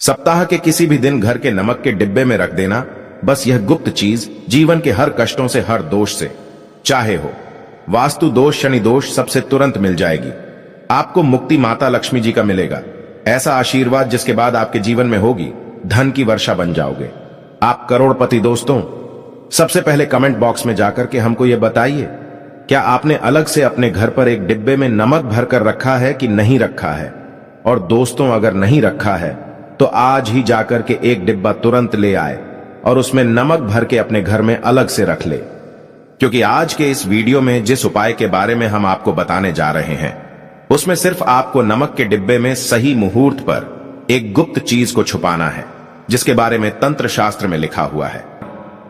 सप्ताह के किसी भी दिन घर के नमक के डिब्बे में रख देना, बस यह गुप्त चीज जीवन के हर कष्टों से, हर दोष से, चाहे हो वास्तु दोष, शनि दोष, सबसे तुरंत मिल जाएगी। आपको मुक्ति माता लक्ष्मी जी का मिलेगा, ऐसा आशीर्वाद जिसके बाद आपके जीवन में होगी धन की वर्षा बन जाओगे, आप करोड़पति। दोस्तों, सबसे पहले कमेंट बॉक्स में जाकर के हमको यह बताइए, क्या आपने अलग से अपने घर पर एक डिब्बे में नमक भरकर रखा है कि नहीं रखा है? और दोस्तों, अगर नहीं रखा है तो आज ही जाकर के एक डिब्बा तुरंत ले आए और उसमें नमक भर के अपने घर में अलग से रख ले, क्योंकि आज के इस वीडियो में जिस उपाय के बारे में हम आपको बताने जा रहे हैं उसमें सिर्फ आपको नमक के डिब्बे में सही मुहूर्त पर एक गुप्त चीज को छुपाना है, जिसके बारे में तंत्र शास्त्र में लिखा हुआ है।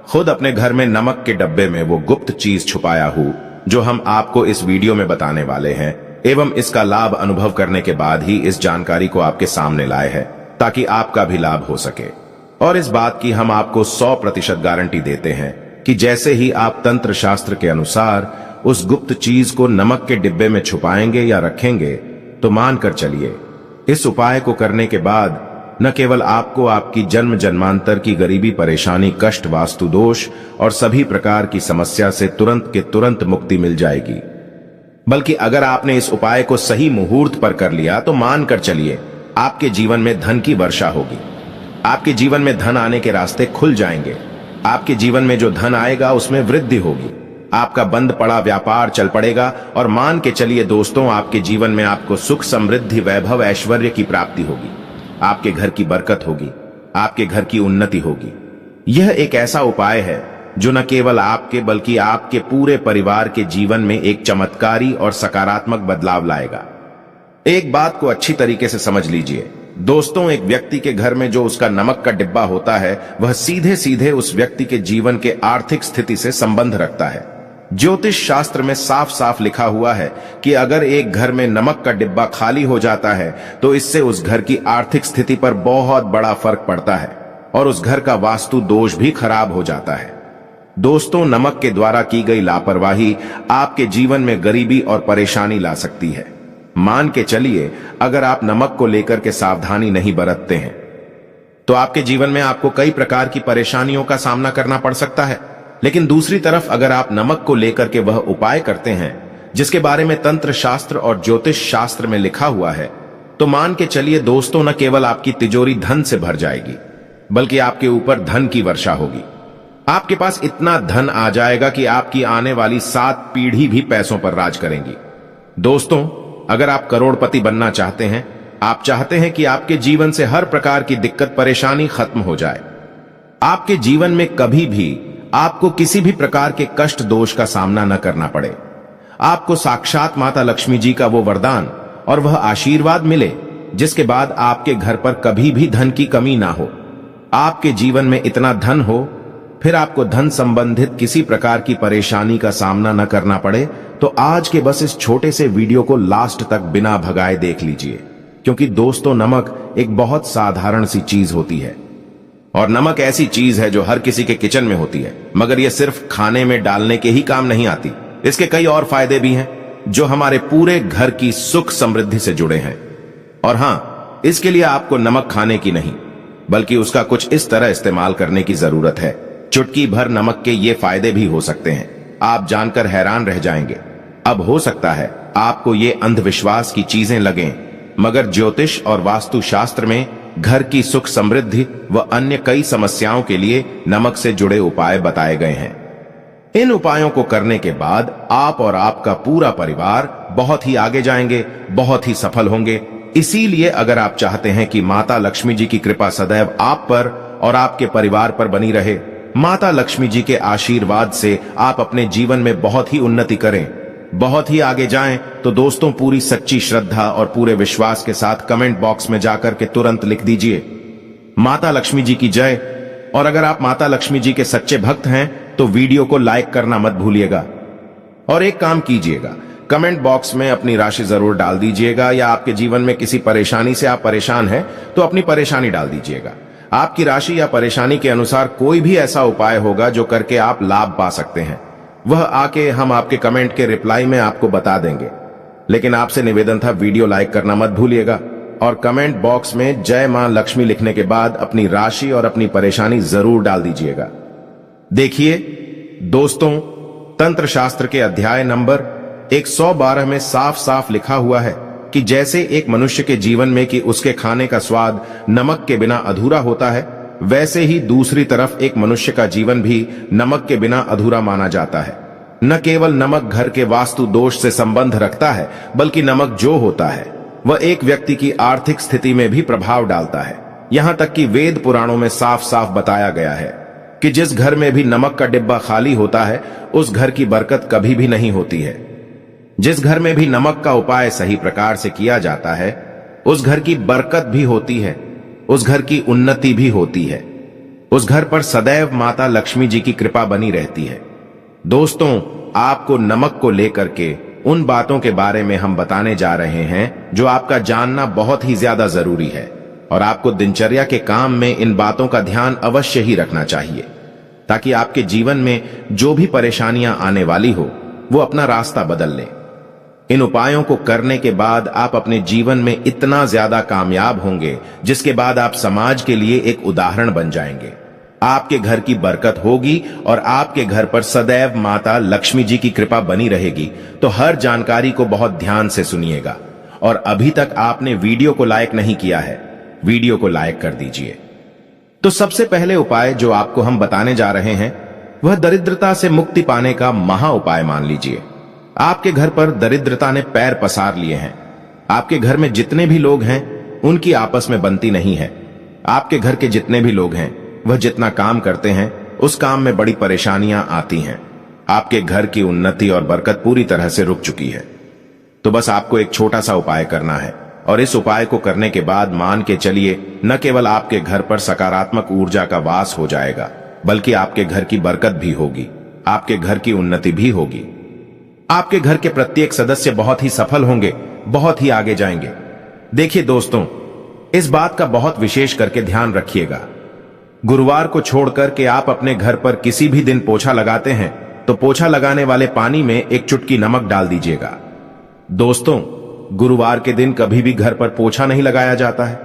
खुद अपने घर में नमक के डिब्बे में वो गुप्त चीज छुपाया हूं जो हम आपको इस वीडियो में बताने वाले हैं, एवं इसका लाभ अनुभव करने के बाद ही इस जानकारी को आपके सामने लाए हैं, ताकि आपका भी लाभ हो सके। और इस बात की हम आपको 100% गारंटी देते हैं कि जैसे ही आप तंत्र शास्त्र के अनुसार उस गुप्त चीज को नमक के डिब्बे में छुपाएंगे या रखेंगे, तो मानकर चलिए इस उपाय को करने के बाद न केवल आपको आपकी जन्म जन्मांतर की गरीबी, परेशानी, कष्ट, वास्तु दोष और सभी प्रकार की समस्या से तुरंत के तुरंत मुक्ति मिल जाएगी, बल्कि अगर आपने इस उपाय को सही मुहूर्त पर कर लिया तो मानकर चलिए आपके जीवन में धन की वर्षा होगी। आपके जीवन में धन आने के रास्ते खुल जाएंगे। आपके जीवन में जो धन आएगा उसमें वृद्धि होगी। आपका बंद पड़ा व्यापार चल पड़ेगा और मान के चलिए दोस्तों, आपके जीवन में आपको सुख, समृद्धि, वैभव, ऐश्वर्य की प्राप्ति होगी। आपके घर की बरकत होगी, आपके घर की उन्नति होगी। यह एक ऐसा उपाय है जो न केवल आपके बल्कि आपके पूरे परिवार के जीवन में एक चमत्कारी और सकारात्मक बदलाव लाएगा। एक बात को अच्छी तरीके से समझ लीजिए दोस्तों, एक व्यक्ति के घर में जो उसका नमक का डिब्बा होता है वह सीधे सीधे उस व्यक्ति के जीवन के आर्थिक स्थिति से संबंध रखता है। ज्योतिष शास्त्र में साफ साफ लिखा हुआ है कि अगर एक घर में नमक का डिब्बा खाली हो जाता है तो इससे उस घर की आर्थिक स्थिति पर बहुत बड़ा फर्क पड़ता है और उस घर का वास्तु दोष भी खराब हो जाता है। दोस्तों, नमक के द्वारा की गई लापरवाही आपके जीवन में गरीबी और परेशानी ला सकती है। मान के चलिए अगर आप नमक को लेकर के सावधानी नहीं बरतते हैं तो आपके जीवन में आपको कई प्रकार की परेशानियों का सामना करना पड़ सकता है। लेकिन दूसरी तरफ अगर आप नमक को लेकर के वह उपाय करते हैं जिसके बारे में तंत्र शास्त्र और ज्योतिष शास्त्र में लिखा हुआ है, तो मान के चलिए दोस्तों, न केवल आपकी तिजोरी धन से भर जाएगी बल्कि आपके ऊपर धन की वर्षा होगी। आपके पास इतना धन आ जाएगा कि आपकी आने वाली 7 पीढ़ी भी पैसों पर राज करेंगी। दोस्तों, अगर आप करोड़पति बनना चाहते हैं, आप चाहते हैं कि आपके जीवन से हर प्रकार की दिक्कत, परेशानी खत्म हो जाए, आपके जीवन में कभी भी आपको किसी भी प्रकार के कष्ट, दोष का सामना न करना पड़े, आपको साक्षात माता लक्ष्मी जी का वो वरदान और वह आशीर्वाद मिले जिसके बाद आपके घर पर कभी भी धन की कमी ना हो, आपके जीवन में इतना धन हो, फिर आपको धन संबंधित किसी प्रकार की परेशानी का सामना न करना पड़े, तो आज के बस इस छोटे से वीडियो को लास्ट तक बिना भगाए देख लीजिए। क्योंकि दोस्तों, नमक एक बहुत साधारण सी चीज होती है और नमक ऐसी चीज है जो हर किसी के किचन में होती है, मगर यह सिर्फ खाने में डालने के ही काम नहीं आती। इसके कई और फायदे भी हैं जो हमारे पूरे घर की सुख समृद्धि से जुड़े हैं। और हां, इसके लिए आपको नमक खाने की नहीं बल्कि उसका कुछ इस तरह इस्तेमाल करने की जरूरत है। चुटकी भर नमक के ये फायदे भी हो सकते हैं, आप जानकर हैरान रह जाएंगे। अब हो सकता है आपको ये अंधविश्वास की चीजें लगें, मगर ज्योतिष और वास्तु शास्त्र में घर की सुख समृद्धि व अन्य कई समस्याओं के लिए नमक से जुड़े उपाय बताए गए हैं। इन उपायों को करने के बाद आप और आपका पूरा परिवार बहुत ही आगे जाएंगे, बहुत ही सफल होंगे। इसीलिए अगर आप चाहते हैं कि माता लक्ष्मी जी की कृपा सदैव आप पर और आपके परिवार पर बनी रहे, माता लक्ष्मी जी के आशीर्वाद से आप अपने जीवन में बहुत ही उन्नति करें, बहुत ही आगे जाएं, तो दोस्तों, पूरी सच्ची श्रद्धा और पूरे विश्वास के साथ कमेंट बॉक्स में जाकर के तुरंत लिख दीजिए, माता लक्ष्मी जी की जय। और अगर आप माता लक्ष्मी जी के सच्चे भक्त हैं तो वीडियो को लाइक करना मत भूलिएगा। और एक काम कीजिएगा, कमेंट बॉक्स में अपनी राशि जरूर डाल दीजिएगा, या आपके जीवन में किसी परेशानी से आप परेशान हैं तो अपनी परेशानी डाल दीजिएगा। आपकी राशि या परेशानी के अनुसार कोई भी ऐसा उपाय होगा जो करके आप लाभ पा सकते हैं, वह आके हम आपके कमेंट के रिप्लाई में आपको बता देंगे। लेकिन आपसे निवेदन था, वीडियो लाइक करना मत भूलिएगा। और कमेंट बॉक्स में जय मां लक्ष्मी लिखने के बाद अपनी राशि और अपनी परेशानी जरूर डाल दीजिएगा। देखिए दोस्तों, तंत्र शास्त्र के अध्याय नंबर 112 में साफ साफ लिखा हुआ है कि जैसे एक मनुष्य के जीवन में कि उसके खाने का स्वाद नमक के बिना अधूरा होता है, वैसे ही दूसरी तरफ एक मनुष्य का जीवन भी नमक के बिना अधूरा माना जाता है। न केवल नमक घर के वास्तु दोष से संबंध रखता है, बल्कि नमक जो होता है वह एक व्यक्ति की आर्थिक स्थिति में भी प्रभाव डालता है। यहां तक कि वेद पुराणों में साफ साफ बताया गया है कि जिस घर में भी नमक का डिब्बा खाली होता है, उस घर की बरकत कभी भी नहीं होती है। जिस घर में भी नमक का उपाय सही प्रकार से किया जाता है, उस घर की बरकत भी होती है, उस घर की उन्नति भी होती है, उस घर पर सदैव माता लक्ष्मी जी की कृपा बनी रहती है। दोस्तों, आपको नमक को लेकर के उन बातों के बारे में हम बताने जा रहे हैं जो आपका जानना बहुत ही ज्यादा जरूरी है, और आपको दिनचर्या के काम में इन बातों का ध्यान अवश्य ही रखना चाहिए, ताकि आपके जीवन में जो भी परेशानियां आने वाली हो वो अपना रास्ता बदल ले। इन उपायों को करने के बाद आप अपने जीवन में इतना ज्यादा कामयाब होंगे, जिसके बाद आप समाज के लिए एक उदाहरण बन जाएंगे। आपके घर की बरकत होगी और आपके घर पर सदैव माता लक्ष्मी जी की कृपा बनी रहेगी। तो हर जानकारी को बहुत ध्यान से सुनिएगा, और अभी तक आपने वीडियो को लाइक नहीं किया है, वीडियो को लाइक कर दीजिए। तो सबसे पहले उपाय जो आपको हम बताने जा रहे हैं वह दरिद्रता से मुक्ति पाने का महा उपाय मान लीजिए। आपके घर पर दरिद्रता ने पैर पसार लिए हैं। आपके घर में जितने भी लोग हैं उनकी आपस में बनती नहीं है। आपके घर के जितने भी लोग हैं वह जितना काम करते हैं उस काम में बड़ी परेशानियां आती हैं। आपके घर की उन्नति और बरकत पूरी तरह से रुक चुकी है। तो बस आपको एक छोटा सा उपाय करना है, और इस उपाय को करने के बाद मान के चलिए न केवल आपके घर पर सकारात्मक ऊर्जा का वास हो जाएगा, बल्कि आपके घर की बरकत भी होगी, आपके घर की उन्नति भी होगी। आपके घर के प्रत्येक सदस्य बहुत ही सफल होंगे, बहुत ही आगे जाएंगे। देखिए दोस्तों, इस बात का बहुत विशेष करके ध्यान रखिएगा। गुरुवार को छोड़कर के आप अपने घर पर किसी भी दिन पोछा लगाते हैं तो पोछा लगाने वाले पानी में एक चुटकी नमक डाल दीजिएगा। दोस्तों, गुरुवार के दिन कभी भी घर पर पोछा नहीं लगाया जाता है,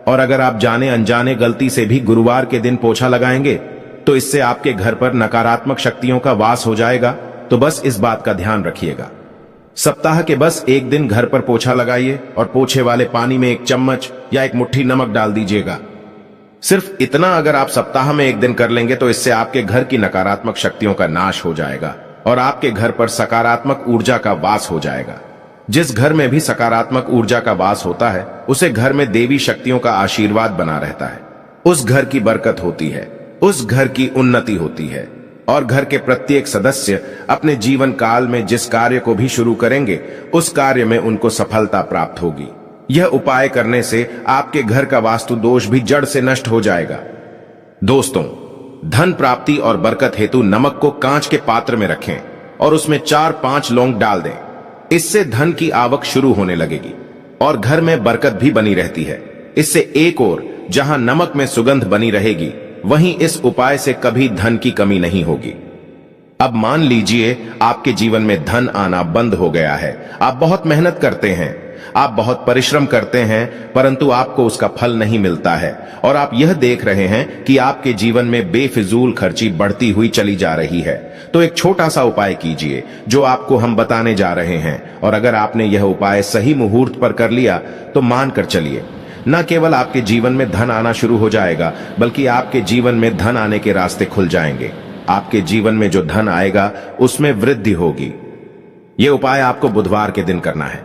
और अगर आप जाने अनजाने गलती से भी गुरुवार के दिन पोछा लगाएंगे तो इससे आपके घर पर नकारात्मक शक्तियों का वास हो जाएगा। तो बस इस बात का ध्यान रखिएगा। सप्ताह के बस एक दिन घर पर पोछा लगाइए और पोछे वाले पानी में एक चम्मच या एक मुट्ठी नमक डाल दीजिएगा। सिर्फ इतना अगर आप सप्ताह में एक दिन कर लेंगे तो इससे आपके घर की नकारात्मक शक्तियों का नाश हो जाएगा और आपके घर पर सकारात्मक ऊर्जा का वास हो जाएगा। जिस घर में भी सकारात्मक ऊर्जा का वास होता है उसे घर में देवी शक्तियों का आशीर्वाद बना रहता है। उस घर की बरकत होती है, उस घर की उन्नति होती है, और घर के प्रत्येक सदस्य अपने जीवन काल में जिस कार्य को भी शुरू करेंगे उस कार्य में उनको सफलता प्राप्त होगी। यह उपाय करने से आपके घर का वास्तु दोष भी जड़ से नष्ट हो जाएगा। दोस्तों, धन प्राप्ति और बरकत हेतु नमक को कांच के पात्र में रखें और उसमें 4-5 लौंग डाल दें। इससे धन की आवक शुरू होने लगेगी और घर में बरकत भी बनी रहती है। इससे एक ओर जहां नमक में सुगंध बनी रहेगी, वहीं इस उपाय से कभी धन की कमी नहीं होगी। अब मान लीजिए आपके जीवन में धन आना बंद हो गया है। आप बहुत मेहनत करते हैं, आप बहुत परिश्रम करते हैं, परंतु आपको उसका फल नहीं मिलता है, और आप यह देख रहे हैं कि आपके जीवन में बेफिजूल खर्ची बढ़ती हुई चली जा रही है। तो एक छोटा सा उपाय कीजिए जो आपको हम बताने जा रहे हैं, और अगर आपने यह उपाय सही मुहूर्त पर कर लिया तो मानकर चलिए, न केवल आपके जीवन में धन आना शुरू हो जाएगा, बल्कि आपके जीवन में धन आने के रास्ते खुल जाएंगे। आपके जीवन में जो धन आएगा उसमें वृद्धि होगी। यह उपाय आपको बुधवार के दिन करना है।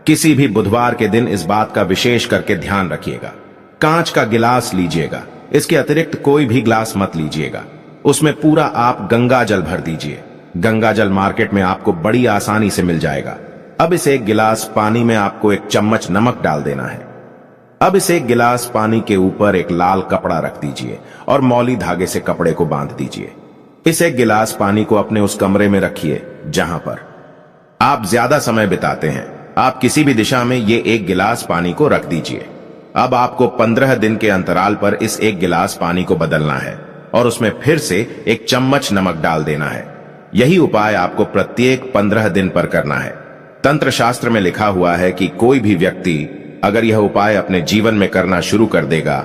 किसी भी बुधवार के दिन इस बात का विशेष करके ध्यान रखिएगा। कांच का गिलास लीजिएगा, इसके अतिरिक्त कोई भी गिलास मत लीजिएगा। उसमें पूरा आप गंगा जल भर दीजिए। गंगा जल मार्केट में आपको बड़ी आसानी से मिल जाएगा। अब इस एक गिलास पानी में आपको एक चम्मच नमक डाल देना है। अब इस एक गिलास पानी के ऊपर एक लाल कपड़ा रख दीजिए और मौली धागे से कपड़े को बांध दीजिए। इस एक गिलास पानी को अपने उस कमरे में रखिए जहां पर आप ज्यादा समय बिताते हैं। आप किसी भी दिशा में ये एक गिलास पानी को रख दीजिए। अब आपको 15 दिन के अंतराल पर इस एक गिलास पानी को बदलना है और उसमें फिर से एक चम्मच नमक डाल देना है। यही उपाय आपको प्रत्येक 15 दिन पर करना है। तंत्र शास्त्र में लिखा हुआ है कि कोई भी व्यक्ति अगर यह उपाय अपने जीवन में करना शुरू कर देगा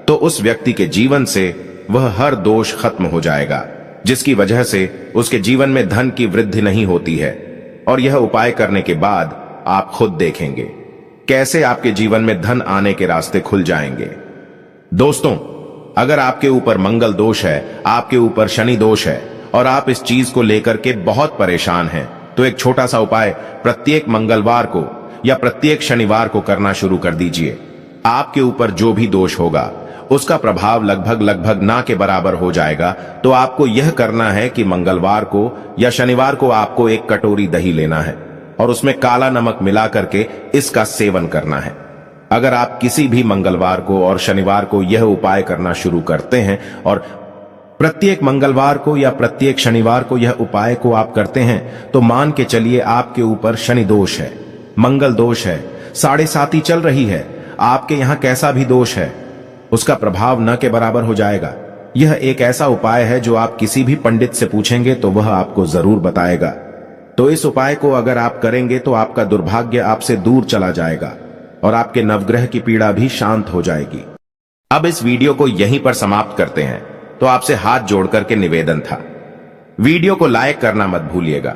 तो उस व्यक्ति के जीवन से वह हर दोष खत्म हो जाएगा, जिसकी वजह से उसके जीवन में धन की वृद्धि नहीं होती है। और यह उपाय करने के बाद आप खुद देखेंगे कैसे आपके जीवन में धन आने के रास्ते खुल जाएंगे। दोस्तों, अगर आपके ऊपर मंगल दोष है, आपके ऊपर शनि दोष है और आप इस चीज को लेकर के बहुत परेशान हैं, तो एक छोटा सा उपाय प्रत्येक मंगलवार को या प्रत्येक शनिवार को करना शुरू कर दीजिए। आपके ऊपर जो भी दोष होगा उसका प्रभाव लगभग ना के बराबर हो जाएगा। तो आपको यह करना है कि मंगलवार को या शनिवार को आपको एक कटोरी दही लेना है और उसमें काला नमक मिला करके इसका सेवन करना है। अगर आप किसी भी मंगलवार को और शनिवार को यह उपाय करना शुरू करते हैं और प्रत्येक मंगलवार को या प्रत्येक शनिवार को यह उपाय को आप करते हैं, तो मान के चलिए आपके ऊपर शनि दोष है, मंगल दोष है, 7.5 चल रही है, आपके यहां कैसा भी दोष है उसका प्रभाव न के बराबर हो जाएगा। यह एक ऐसा उपाय है जो आप किसी भी पंडित से पूछेंगे तो वह आपको जरूर बताएगा। तो इस उपाय को अगर आप करेंगे तो आपका दुर्भाग्य आपसे दूर चला जाएगा और आपके नवग्रह की पीड़ा भी शांत हो जाएगी। अब इस वीडियो को यहीं पर समाप्त करते हैं। तो आपसे हाथ जोड़ करके निवेदन था, वीडियो को लाइक करना मत भूलिएगा।